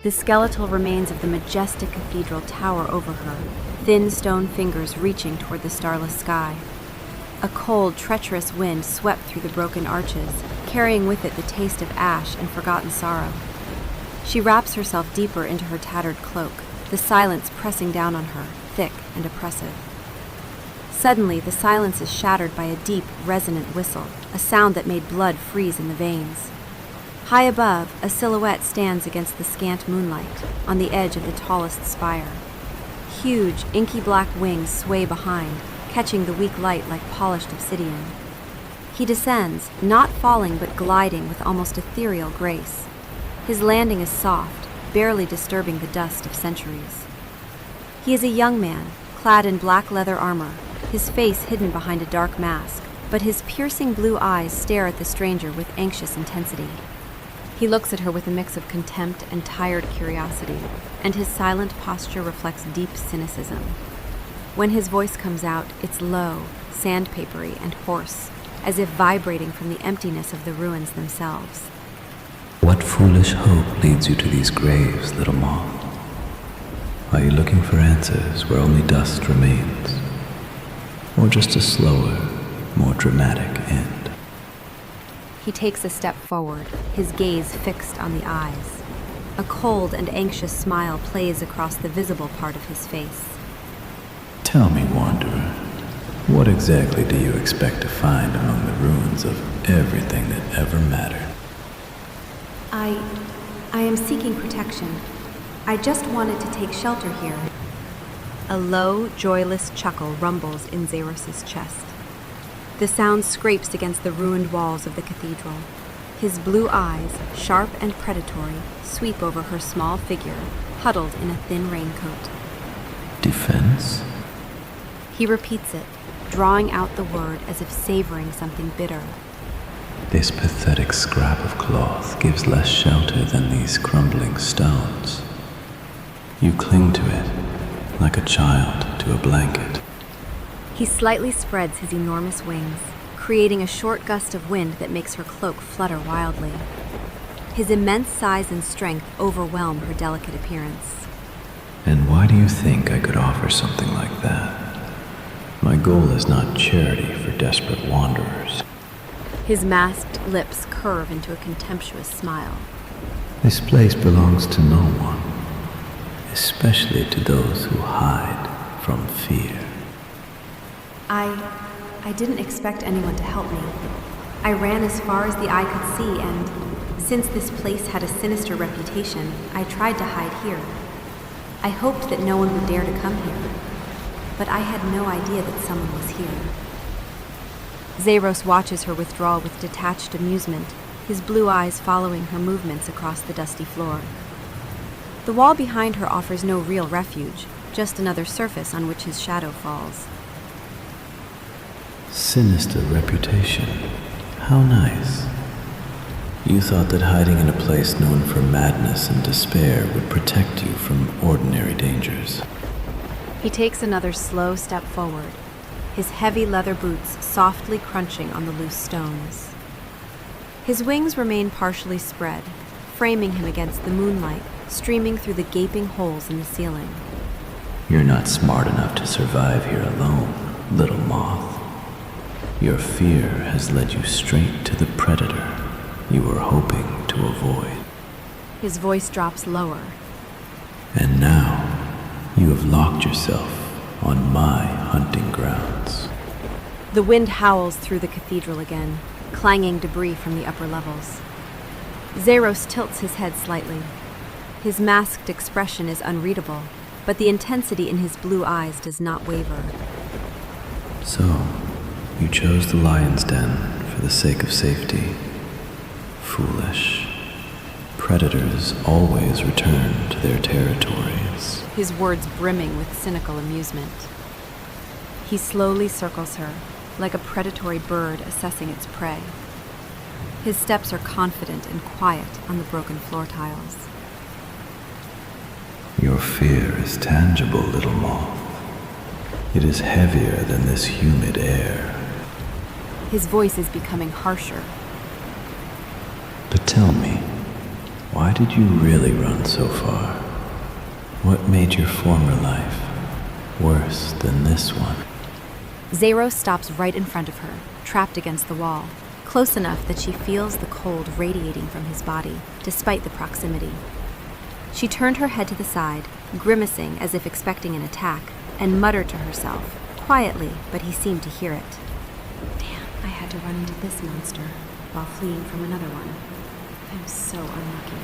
The skeletal remains of the majestic cathedral tower over her, thin stone fingers reaching toward the starless sky. A cold, treacherous wind swept through the broken arches, carrying with it the taste of ash and forgotten sorrow. She wraps herself deeper into her tattered cloak, the silence pressing down on her, thick and oppressive. Suddenly, the silence is shattered by a deep, resonant whistle, a sound that made blood freeze in the veins. High above, a silhouette stands against the scant moonlight, on the edge of the tallest spire. Huge, inky black wings sway behind, catching the weak light like polished obsidian. He descends, not falling but gliding with almost ethereal grace. His landing is soft, barely disturbing the dust of centuries. He is a young man, clad in black leather armor, his face hidden behind a dark mask, but his piercing blue eyes stare at the stranger with anxious intensity. He looks at her with a mix of contempt and tired curiosity, and his silent posture reflects deep cynicism. When his voice comes out, it's low, sandpapery, and hoarse, as if vibrating from the emptiness of the ruins themselves. What foolish hope leads you to these graves, little moth? Are you looking for answers where only dust remains? Or just a slower, more dramatic end? He takes a step forward, his gaze fixed on the eyes. A cold and anxious smile plays across the visible part of his face. Tell me, wanderer, what exactly do you expect to find among the ruins of everything that ever mattered? I am seeking protection. I just wanted to take shelter here. A low, joyless chuckle rumbles in Zaros's chest. The sound scrapes against the ruined walls of the cathedral. His blue eyes, sharp and predatory, sweep over her small figure, huddled in a thin raincoat. Defense? He repeats it, drawing out the word as if savoring something bitter. This pathetic scrap of cloth gives less shelter than these crumbling stones. You cling to it, like a child to a blanket. He slightly spreads his enormous wings, creating a short gust of wind that makes her cloak flutter wildly. His immense size and strength overwhelm her delicate appearance. And why do you think I could offer something like that? My goal is not charity for desperate wanderers. His masked lips curve into a contemptuous smile. This place belongs to no one, especially to those who hide from fear. I didn't expect anyone to help me. I ran as far as the eye could see, and since this place had a sinister reputation, I tried to hide here. I hoped that no one would dare to come here, but I had no idea that someone was here. Zaros watches her withdrawal with detached amusement, his blue eyes following her movements across the dusty floor. The wall behind her offers no real refuge, just another surface on which his shadow falls. Sinister reputation. How nice. You thought that hiding in a place known for madness and despair would protect you from ordinary dangers. He takes another slow step forward, his heavy leather boots softly crunching on the loose stones. His wings remain partially spread, framing him against the moonlight streaming through the gaping holes in the ceiling. You're not smart enough to survive here alone, little moth. Your fear has led you straight to the predator you were hoping to avoid. His voice drops lower. And now, you have locked yourself on my hunting grounds. The wind howls through the cathedral again, clanging debris from the upper levels. Zaros tilts his head slightly. His masked expression is unreadable, but the intensity in his blue eyes does not waver. So, you chose the lion's den for the sake of safety. Foolish. Predators always return to their territories. His words brimming with cynical amusement. He slowly circles her, like a predatory bird assessing its prey. His steps are confident and quiet on the broken floor tiles. Your fear is tangible, little moth. It is heavier than this humid air. His voice is becoming harsher. But tell me, Why did you really run so far? What made your former life worse than this one? Zeros stops right in front of her, trapped against the wall, close enough that she feels the cold radiating from his body, despite the proximity. She turned her head to the side, grimacing as if expecting an attack, and muttered to herself, quietly, but he seemed to hear it. Damn, I had to run into this monster while fleeing from another one. I'm so unlucky.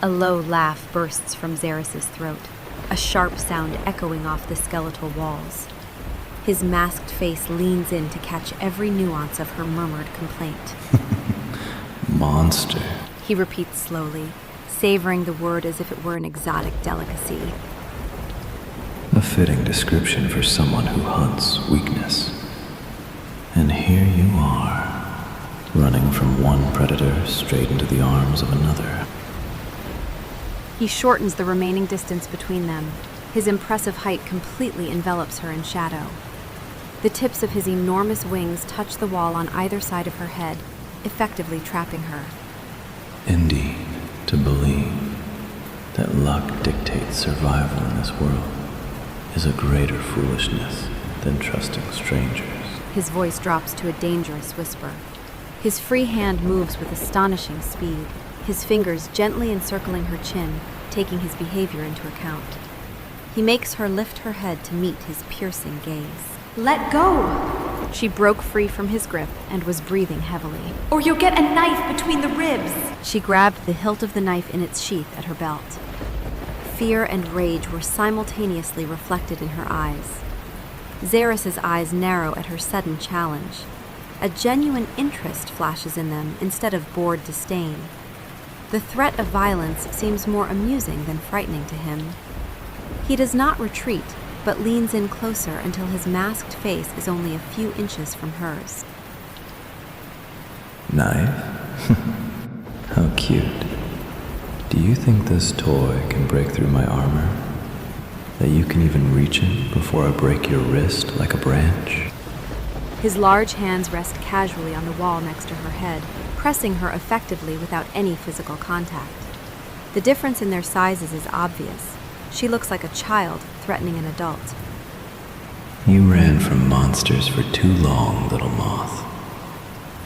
A low laugh bursts from Xeris' throat, a sharp sound echoing off the skeletal walls. His masked face leans in to catch every nuance of her murmured complaint. Monster. He repeats slowly, savoring the word as if it were an exotic delicacy. A fitting description for someone who hunts weakness. And here you are, running from one predator straight into the arms of another. He shortens the remaining distance between them. His impressive height completely envelops her in shadow. The tips of his enormous wings touch the wall on either side of her head, effectively trapping her. Indeed, to believe that luck dictates survival in this world is a greater foolishness than trusting strangers. His voice drops to a dangerous whisper. His free hand moves with astonishing speed, his fingers gently encircling her chin, taking his behavior into account. He makes her lift her head to meet his piercing gaze. Let go! She broke free from his grip and was breathing heavily. Or you'll get a knife between the ribs! She grabbed the hilt of the knife in its sheath at her belt. Fear and rage were simultaneously reflected in her eyes. Xeris' eyes narrow at her sudden challenge. A genuine interest flashes in them instead of bored disdain. The threat of violence seems more amusing than frightening to him. He does not retreat, but leans in closer until his masked face is only a few inches from hers. Knife? How cute. Do you think this toy can break through my armor? That you can even reach it before I break your wrist like a branch? His large hands rest casually on the wall next to her head, pressing her effectively without any physical contact. The difference in their sizes is obvious. She looks like a child threatening an adult. You ran from monsters for too long, little moth.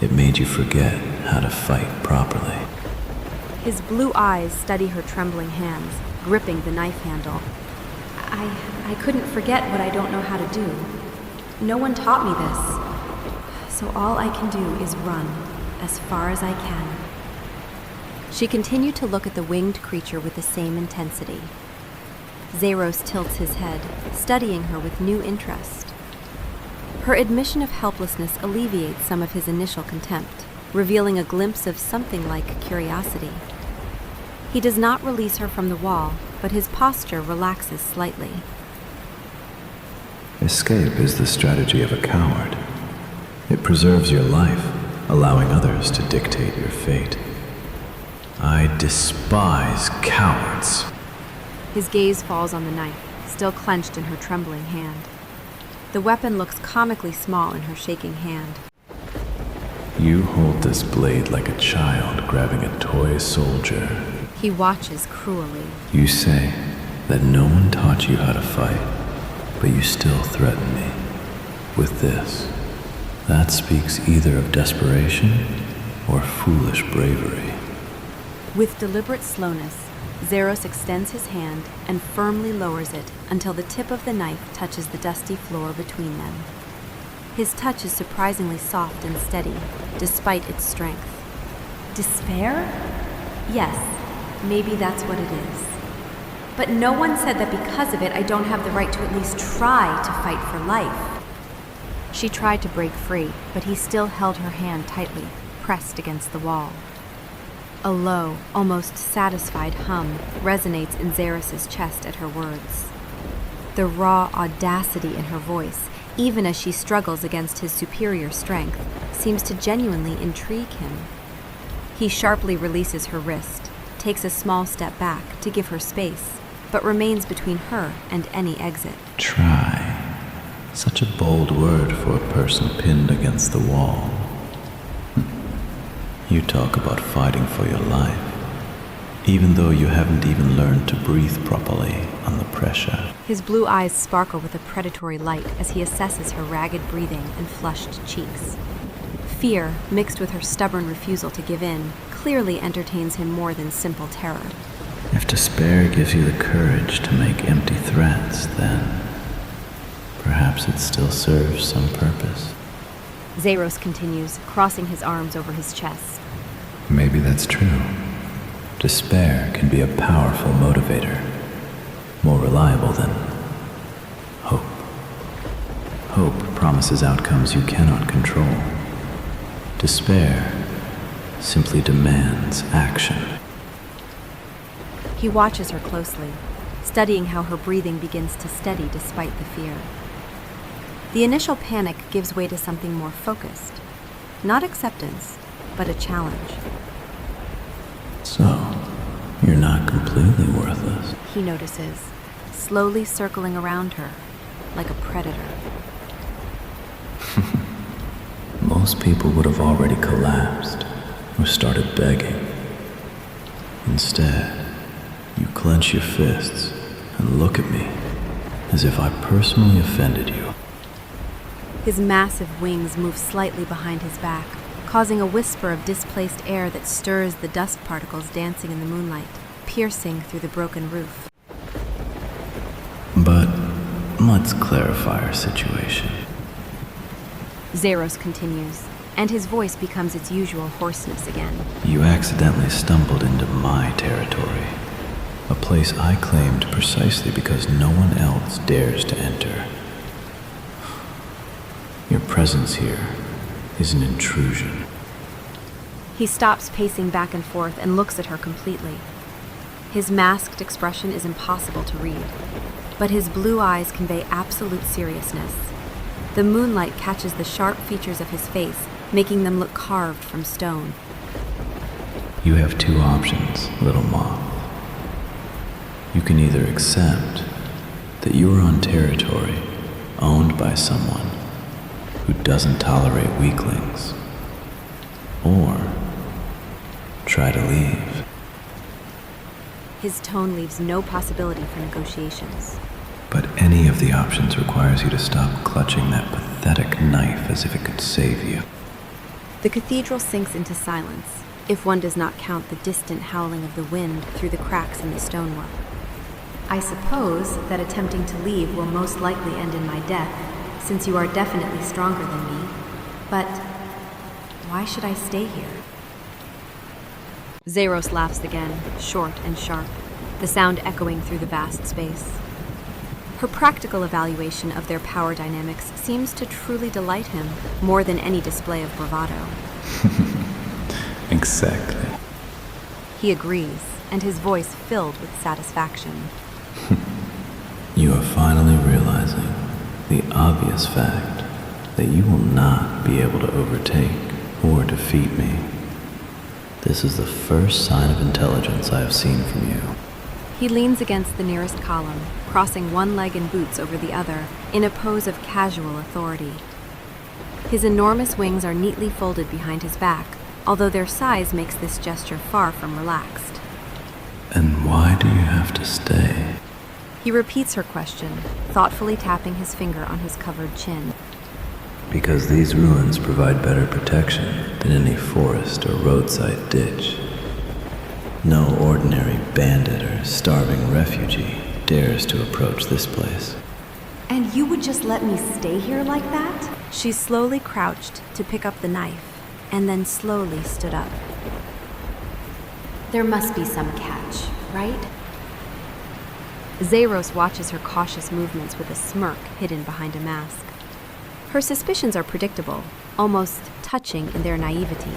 It made you forget how to fight properly. His blue eyes study her trembling hands, gripping the knife handle. I couldn't forget what I don't know how to do. No one taught me this. So all I can do is run as far as I can. She continued to look at the winged creature with the same intensity. Zeros tilts his head, studying her with new interest. Her admission of helplessness alleviates some of his initial contempt, revealing a glimpse of something like curiosity. He does not release her from the wall, but his posture relaxes slightly. Escape is the strategy of a coward. It preserves your life, allowing others to dictate your fate. I despise cowards. His gaze falls on the knife, still clenched in her trembling hand. The weapon looks comically small in her shaking hand. You hold this blade like a child grabbing a toy soldier. He watches cruelly. You say that no one taught you how to fight, but you still threaten me with this. That speaks either of desperation or foolish bravery. With deliberate slowness, Zeros extends his hand and firmly lowers it until the tip of the knife touches the dusty floor between them. His touch is surprisingly soft and steady, despite its strength. Despair? Yes, maybe that's what it is. But no one said that because of it I don't have the right to at least try to fight for life. She tried to break free, but he still held her hand tightly, pressed against the wall. A low, almost satisfied hum resonates in Xeris' chest at her words. The raw audacity in her voice, even as she struggles against his superior strength, seems to genuinely intrigue him. He sharply releases her wrist, takes a small step back to give her space, but remains between her and any exit. Try. Such a bold word for a person pinned against the wall. You talk about fighting for your life, even though you haven't even learned to breathe properly under pressure. His blue eyes sparkle with a predatory light as he assesses her ragged breathing and flushed cheeks. Fear, mixed with her stubborn refusal to give in, clearly entertains him more than simple terror. If despair gives you the courage to make empty threats, then perhaps it still serves some purpose. Zeros continues, crossing his arms over his chest. Maybe that's true. Despair can be a powerful motivator, more reliable than hope. Hope promises outcomes you cannot control. Despair simply demands action. He watches her closely, studying how her breathing begins to steady despite the fear. The initial panic gives way to something more focused. Not acceptance, but a challenge. So, you're not completely worthless. He notices, slowly circling around her, like a predator. Most people would have already collapsed or started begging. Instead, you clench your fists and look at me as if I personally offended you. His massive wings move slightly behind his back, causing a whisper of displaced air that stirs the dust particles dancing in the moonlight, piercing through the broken roof. But let's clarify our situation. Zeros continues, and his voice becomes its usual hoarseness again. You accidentally stumbled into my territory, a place I claimed precisely because no one else dares to enter. Your presence here is an intrusion. He stops pacing back and forth and looks at her completely. His masked expression is impossible to read, but his blue eyes convey absolute seriousness. The moonlight catches the sharp features of his face, making them look carved from stone. You have two options, little moth. You can either accept that you are on territory owned by someone who doesn't tolerate weaklings, or try to leave. His tone leaves no possibility for negotiations. But any of the options requires you to stop clutching that pathetic knife as if it could save you. The cathedral sinks into silence, if one does not count the distant howling of the wind through the cracks in the stonework. I suppose that attempting to leave will most likely end in my death, since you are definitely stronger than me. But why should I stay here? Zeros laughs again, short and sharp, the sound echoing through the vast space. Her practical evaluation of their power dynamics seems to truly delight him more than any display of bravado. Exactly. He agrees, and his voice filled with satisfaction. You are finally realizing the obvious fact that you will not be able to overtake or defeat me. This is the first sign of intelligence I have seen from you. He leans against the nearest column, crossing one leg in boots over the other, in a pose of casual authority. His enormous wings are neatly folded behind his back, although their size makes this gesture far from relaxed. And why do you have to stay? He repeats her question, thoughtfully tapping his finger on his covered chin. Because these ruins provide better protection than any forest or roadside ditch. No ordinary bandit or starving refugee dares to approach this place. And you would just let me stay here like that? She slowly crouched to pick up the knife, and then slowly stood up. There must be some catch, right? Zeros watches her cautious movements with a smirk hidden behind a mask. Her suspicions are predictable, almost touching in their naivety.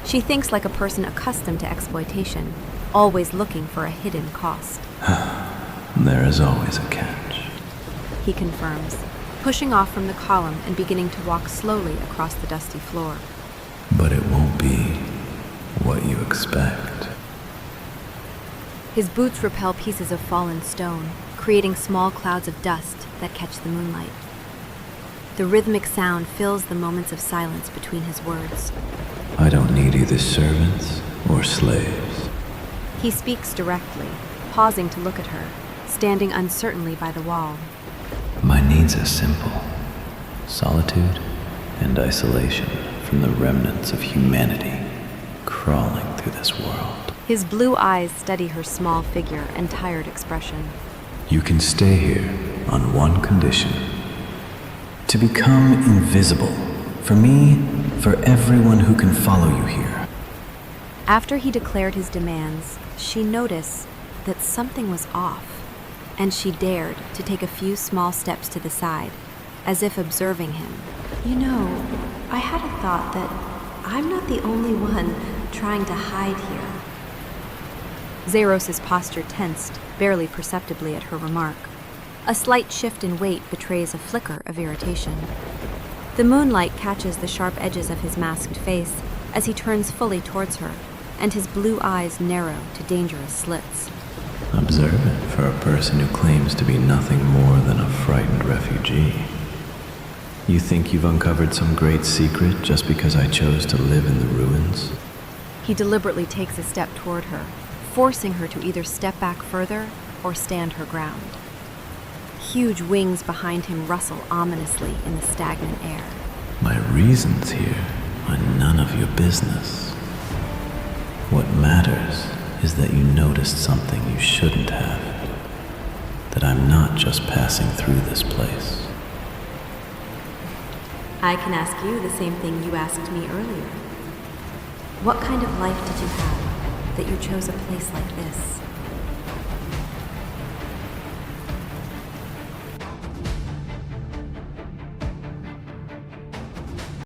She thinks like a person accustomed to exploitation, always looking for a hidden cost. There is always a catch, He confirms, pushing off from the column and beginning to walk slowly across the dusty floor. but it won't be what you expect. His boots repel pieces of fallen stone, creating small clouds of dust that catch the moonlight. The rhythmic sound fills the moments of silence between his words. I don't need either servants or slaves. He speaks directly, pausing to look at her, standing uncertainly by the wall. My needs are simple: solitude and isolation from the remnants of humanity crawling through this world. His blue eyes study her small figure and tired expression. You can stay here on one condition: to become invisible. For me, for everyone who can follow you here. After he declared his demands, she noticed that something was off, and she dared to take a few small steps to the side, as if observing him. You know, I had a thought that I'm not the only one trying to hide here. Xeros's posture tensed, barely perceptibly at her remark. A slight shift in weight betrays a flicker of irritation. The moonlight catches the sharp edges of his masked face as he turns fully towards her, and his blue eyes narrow to dangerous slits. Observant for a person who claims to be nothing more than a frightened refugee. You think you've uncovered some great secret just because I chose to live in the ruins? He deliberately takes a step toward her, forcing her to either step back further or stand her ground. Huge wings behind him rustle ominously in the stagnant air. My reasons here are none of your business. What matters is that you noticed something you shouldn't have. That I'm not just passing through this place. I can ask you the same thing you asked me earlier. What kind of life did you have that you chose a place like this?